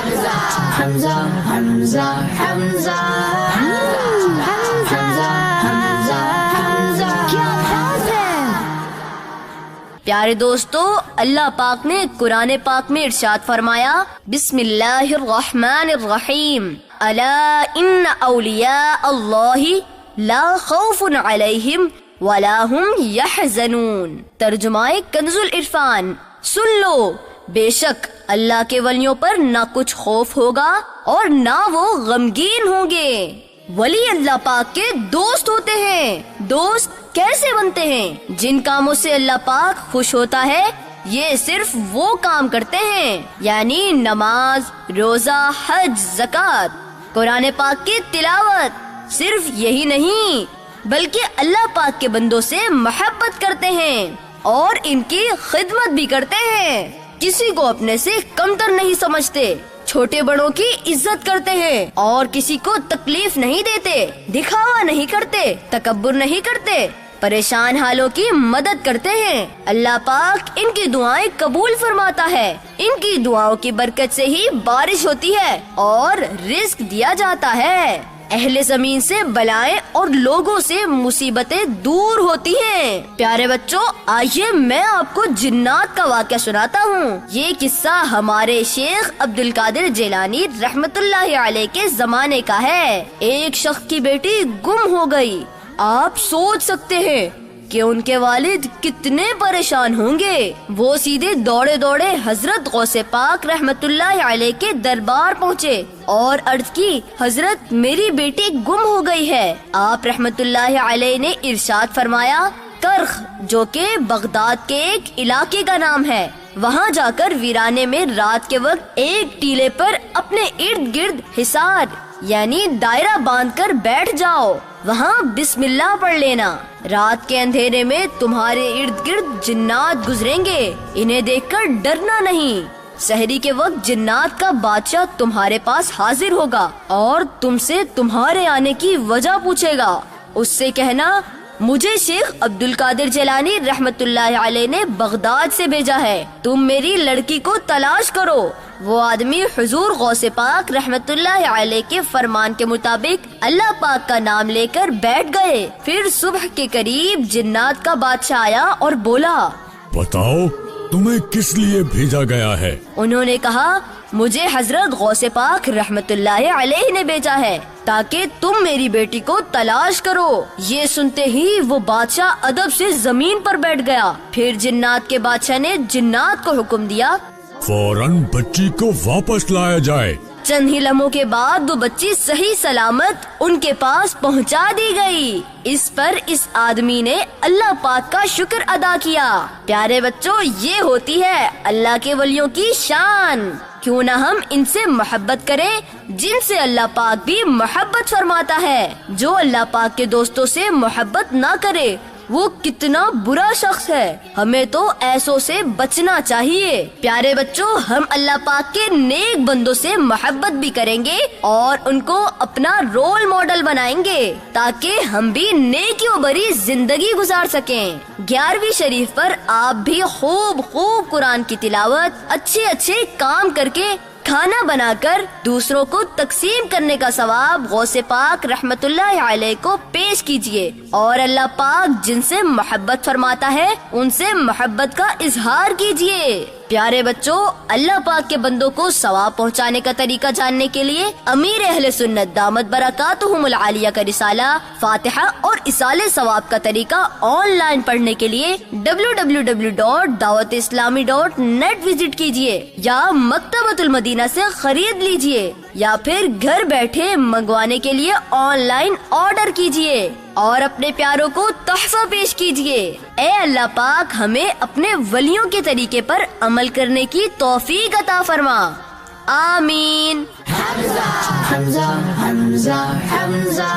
حمزہ حمزہ حمزہ پیارے دوستو، اللہ پاک نے قرآن پاک میں ارشاد فرمایا، بسم اللہ الرحمن الرحیم، الا ان اولیاء اللہ لا خوف علیہم ولا هم یحزنون۔ ترجمہ کنز العرفان، سن لو، بے شک اللہ کے ولیوں پر نہ کچھ خوف ہوگا اور نہ وہ غمگین ہوں گے۔ ولی اللہ پاک کے دوست ہوتے ہیں۔ دوست کیسے بنتے ہیں؟ جن کاموں سے اللہ پاک خوش ہوتا ہے یہ صرف وہ کام کرتے ہیں، یعنی نماز، روزہ، حج، زکوٰۃ، قرآن پاک کی تلاوت۔ صرف یہی نہیں بلکہ اللہ پاک کے بندوں سے محبت کرتے ہیں اور ان کی خدمت بھی کرتے ہیں۔ کسی کو اپنے سے کمتر نہیں سمجھتے، چھوٹے بڑوں کی عزت کرتے ہیں اور کسی کو تکلیف نہیں دیتے، دکھاوا نہیں کرتے، تکبر نہیں کرتے، پریشان حالوں کی مدد کرتے ہیں۔ اللہ پاک ان کی دعائیں قبول فرماتا ہے۔ ان کی دعاؤں کی برکت سے ہی بارش ہوتی ہے اور رزق دیا جاتا ہے۔ اہل زمین سے بلائیں اور لوگوں سے مصیبتیں دور ہوتی ہیں۔ پیارے بچوں، آئیے میں آپ کو جنات کا واقعہ سناتا ہوں۔ یہ قصہ ہمارے شیخ عبد القادر جیلانی رحمت اللہ علیہ کے زمانے کا ہے۔ ایک شخص کی بیٹی گم ہو گئی۔ آپ سوچ سکتے ہیں کہ ان کے والد کتنے پریشان ہوں گے۔ وہ سیدھے دوڑے دوڑے حضرت غوث پاک رحمت اللہ علیہ کے دربار پہنچے اور عرض کی، حضرت میری بیٹی گم ہو گئی ہے۔ آپ رحمت اللہ علیہ نے ارشاد فرمایا، کرخ، جو کہ بغداد کے ایک علاقے کا نام ہے، وہاں جا کر ویرانے میں رات کے وقت ایک ٹیلے پر اپنے ارد گرد حصار یعنی دائرہ باندھ کر بیٹھ جاؤ، وہاں بسم اللہ پڑھ لینا۔ رات کے اندھیرے میں تمہارے ارد گرد جنات گزریں گے، انہیں دیکھ کر ڈرنا نہیں۔ سحری کے وقت جنات کا بادشاہ تمہارے پاس حاضر ہوگا اور تم سے تمہارے آنے کی وجہ پوچھے گا۔ اس سے کہنا، مجھے شیخ عبد القادر جیلانی رحمت اللہ علیہ نے بغداد سے بھیجا ہے، تم میری لڑکی کو تلاش کرو۔ وہ آدمی حضور غوث پاک رحمت اللہ علیہ کے فرمان کے مطابق اللہ پاک کا نام لے کر بیٹھ گئے۔ پھر صبح کے قریب جنات کا بادشاہ آیا اور بولا، بتاؤ تمہیں کس لیے بھیجا گیا ہے؟ انہوں نے کہا، مجھے حضرت غوث پاک رحمت اللہ علیہ نے بھیجا ہے تاکہ تم میری بیٹی کو تلاش کرو۔ یہ سنتے ہی وہ بادشاہ ادب سے زمین پر بیٹھ گیا۔ پھر جنات کے بادشاہ نے جنات کو حکم دیا، فوراً بچی کو واپس لایا جائے۔ چند ہی لمحوں کے بعد وہ بچی صحیح سلامت ان کے پاس پہنچا دی گئی۔ اس پر اس آدمی نے اللہ پاک کا شکر ادا کیا۔ پیارے بچوں، یہ ہوتی ہے اللہ کے ولیوں کی شان۔ کیوں نہ ہم ان سے محبت کریں جن سے اللہ پاک بھی محبت فرماتا ہے۔ جو اللہ پاک کے دوستوں سے محبت نہ کرے وہ کتنا برا شخص ہے۔ ہمیں تو ایسوں سے بچنا چاہیے۔ پیارے بچوں، ہم اللہ پاک کے نیک بندوں سے محبت بھی کریں گے اور ان کو اپنا رول ماڈل بنائیں گے تاکہ ہم بھی نیکیوں بھری زندگی گزار سکیں۔ 11ویں شریف پر آپ بھی خوب قرآن کی تلاوت، اچھے کام کر کے، کھانا بنا کر دوسروں کو تقسیم کرنے کا ثواب غوث پاک رحمت اللہ علیہ کو پیش کیجیے اور اللہ پاک جن سے محبت فرماتا ہے ان سے محبت کا اظہار کیجیے۔ پیارے بچوں، اللہ پاک کے بندوں کو ثواب پہنچانے کا طریقہ جاننے کے لیے امیر اہل سنت دامت برکاتہم العالیہ کا رسالہ فاتحہ اور ایصال ثواب کا طریقہ آن لائن پڑھنے کے لیے www.dawatیسلامی.net وزٹ کیجیے یا مکتبۃ المدینہ سے خرید لیجیے یا پھر گھر بیٹھے منگوانے کے لیے آن لائن آرڈر کیجیے اور اپنے پیاروں کو تحفہ پیش کیجیے۔ اے اللہ پاک ہمیں اپنے ولیوں کے طریقے پر عمل کرنے کی توفیق عطا فرما، آمین۔ حمزہ حمزہ حمزہ حمزہ